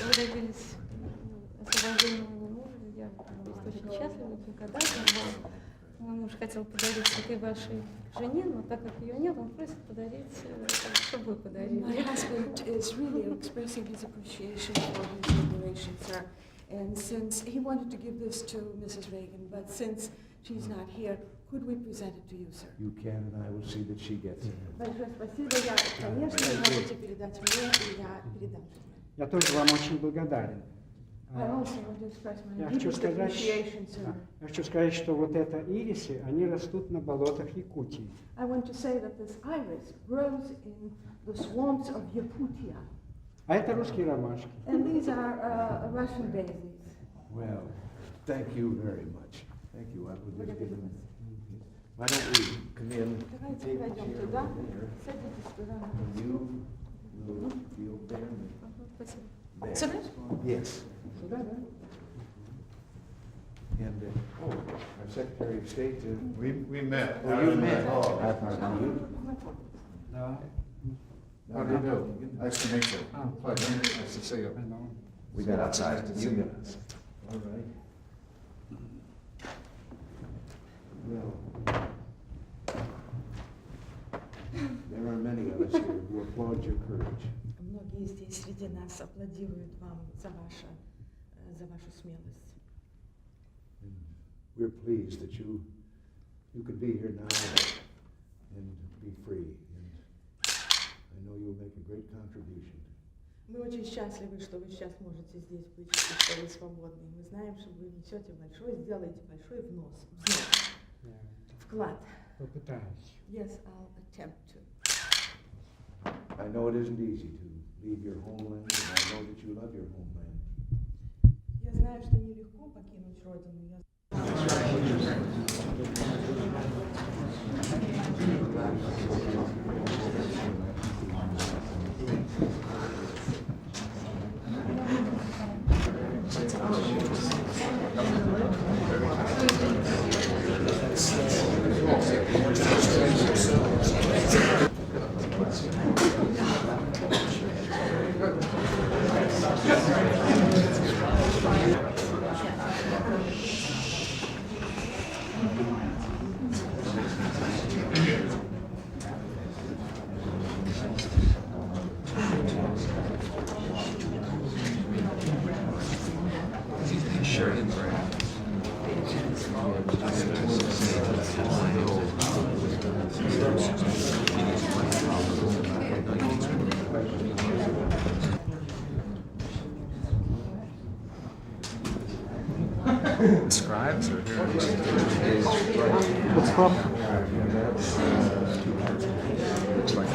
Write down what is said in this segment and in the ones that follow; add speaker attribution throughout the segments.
Speaker 1: вы добились освобождения моего мужа. Я очень счастлива, благодарна вам. Мой муж хотел подарить цветы вашей жене, но так как ее нет, он просит подарить, чтобы вы подарили.
Speaker 2: My husband is really expressing his appreciation for his liberation, sir. And since he wanted to give this to Mrs. Reagan, but since she's not here, could we present it to you, sir?
Speaker 3: You can, and I will see that she gets it.
Speaker 2: Большое спасибо. Я, конечно, можете передать мне, и я передам жене.
Speaker 4: Я тоже вам очень благодарен.
Speaker 2: I also want to express my
Speaker 4: Я хочу
Speaker 2: deepest
Speaker 4: сказать,
Speaker 2: appreciation, sir.
Speaker 4: я хочу сказать, что вот это ирисы, они растут на болотах Якутии.
Speaker 2: I want to say that this iris grows in the swamps of Yakutia.
Speaker 4: А это русские ромашки.
Speaker 2: And these are Russian daisies.
Speaker 3: Well, thank you very much. Thank you. I would have given. Why don't we come in and
Speaker 2: Давайте
Speaker 3: take a
Speaker 2: пройдем
Speaker 3: chair
Speaker 2: туда.
Speaker 3: over there,
Speaker 2: Садитесь туда.
Speaker 3: and you will feel there.
Speaker 1: Спасибо.
Speaker 3: There.
Speaker 2: Сюда?
Speaker 3: Yes.
Speaker 4: Сюда, да?
Speaker 3: And our Secretary of State.
Speaker 5: We met.
Speaker 3: Oh, you met.
Speaker 5: Oh,
Speaker 3: You?
Speaker 4: Да.
Speaker 5: How do you do? Nice to meet you. Pleasure. Nice to see you.
Speaker 3: We got outside. You got outside. All right. Well, there are many of us here who applaud your courage.
Speaker 2: Многие здесь среди нас аплодируют вам за вашу смелость.
Speaker 3: And we're pleased that you could be here now and be free. And I know you'll make a great contribution.
Speaker 2: Мы очень счастливы, что вы сейчас можете здесь быть, и что вы свободны. Мы знаем, что вы несете сделаете большой взнос, вклад.
Speaker 4: Попытаюсь.
Speaker 2: Yes, I'll attempt to.
Speaker 3: I know it isn't easy to leave your homeland, and I know that you love your homeland.
Speaker 2: Я знаю, что нелегко покинуть родину.
Speaker 6: Scribes or
Speaker 4: What's from?
Speaker 6: looks like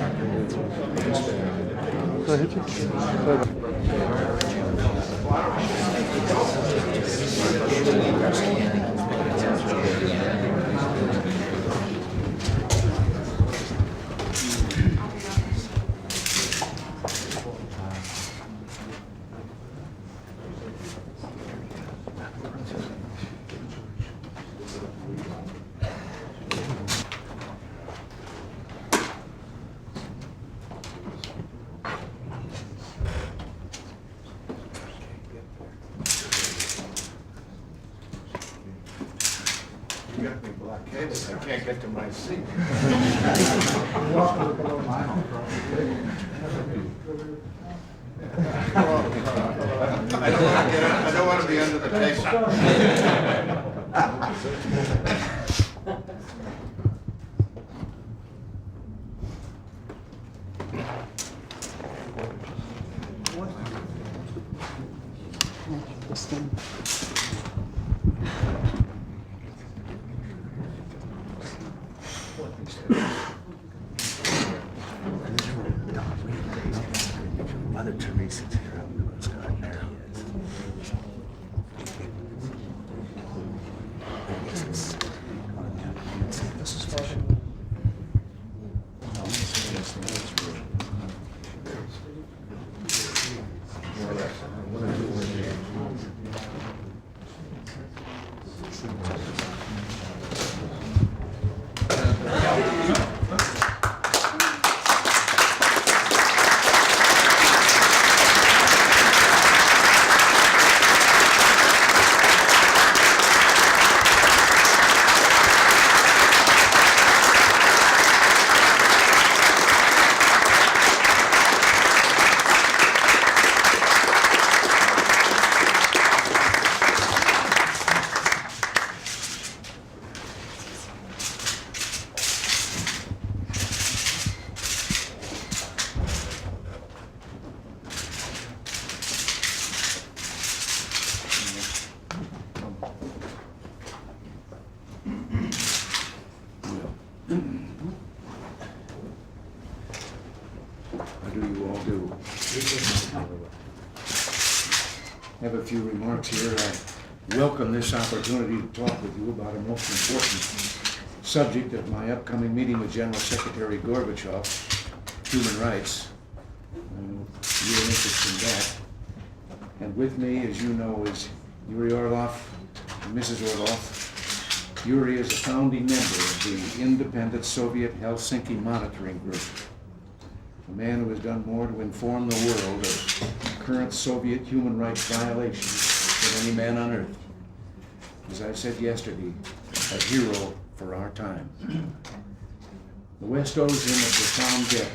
Speaker 5: You got me blockaded. I can't get to my seat. I don't want to be under the table.
Speaker 3: Mother Teresa's here on the Coast Guard. There he is. This is fun.
Speaker 5: How do you all do? I have a few remarks here. I welcome this opportunity to talk with you about a most important subject at my upcoming meeting with General Secretary Gorbachev, human rights. You're interested in that. And with me, as you know, is YuriOrlov and Mrs. Orlov. Yuri is a founding member of the independent Soviet Helsinki Monitoring Group, a man who has done more to inform the world of current Soviet human rights violations than any man on earth. As I said yesterday, a hero for our time. The West owes him a profound debt,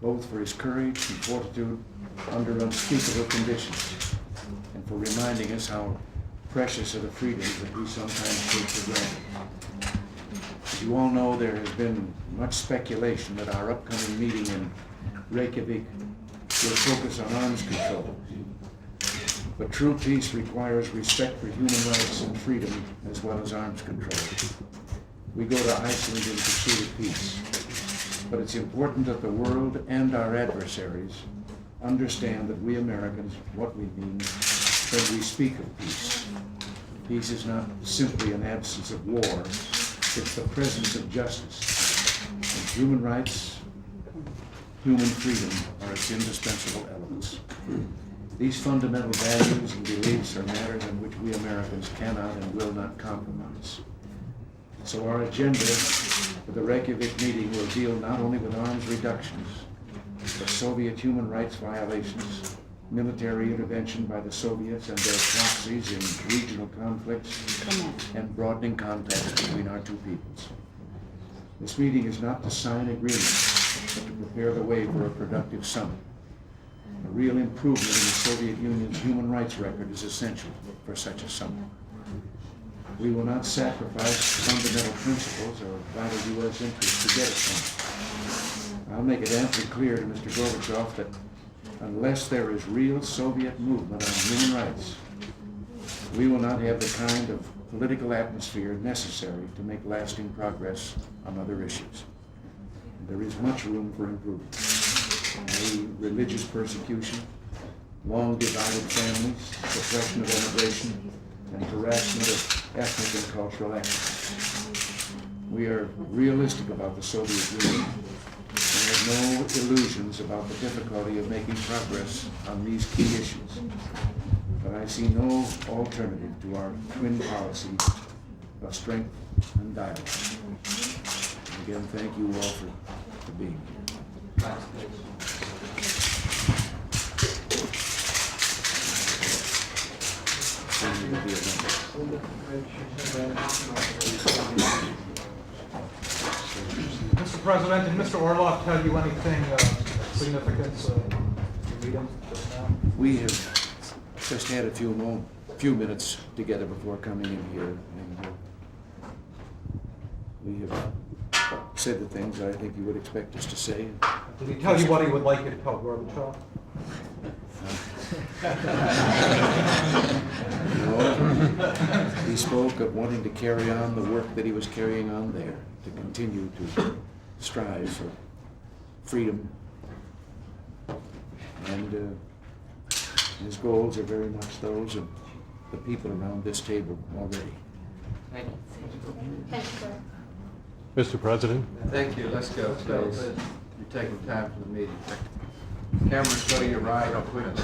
Speaker 5: both for his courage and fortitude under unspeakable conditions, and for reminding us how precious are the freedoms that we sometimes take for granted. As you all know, there has been much speculation that our upcoming meeting in Reykjavik will focus on arms control. But true peace requires respect for human rights and freedom as well as arms control. We go to Iceland in pursuit of peace, but it's important that the world and our adversaries understand that we Americans, what we mean when we speak of peace. Peace is not simply an absence of war, it's the presence of justice. And human rights, human freedom are its indispensable elements. These fundamental values and beliefs are matters in which we Americans cannot and will not compromise. So our agenda for the Reykjavik meeting will deal not only with arms reductions, but Soviet human rights violations, military intervention by the Soviets and their proxies in regional conflicts, and broadening contacts between our two peoples. This meeting is not to sign agreements, but to prepare the way for a productive summit. A real improvement in the Soviet Union's human rights record is essential for such a summit. We will not sacrifice fundamental principles or vital U.S. interests to get us home. I'll make it amply clear to Mr. Gorbachev that unless there is real Soviet movement on human rights, we will not have the kind of political atmosphere necessary to make lasting progress on other issues. There is much room for improvement. Religious persecution, long divided families, suppression of immigration, and harassment of ethnic and cultural activists. We are realistic about the Soviet Union and have no illusions about the difficulty of making progress on these key issues. But I see no alternative to our twin policy of strength and dialogue. Again, thank you all for being here.
Speaker 6: Mr. President, did Mr. Orlov tell you anything of significance in the meeting just now?
Speaker 5: We have just had a few minutes together before coming in here, and we have said the things I think you would expect us to say.
Speaker 6: Did he tell you what he would like you to tell Gorbachev?
Speaker 5: No. He spoke of wanting to carry on the work that he was carrying on there, to continue to strive for freedom. And his goals are very much those of the people around this table already.
Speaker 7: Thank you.
Speaker 1: Thank you.
Speaker 7: Mr. President. Thank you. Let's go, please. You're taking time for the meeting. Cameras go to your right. I'll put it.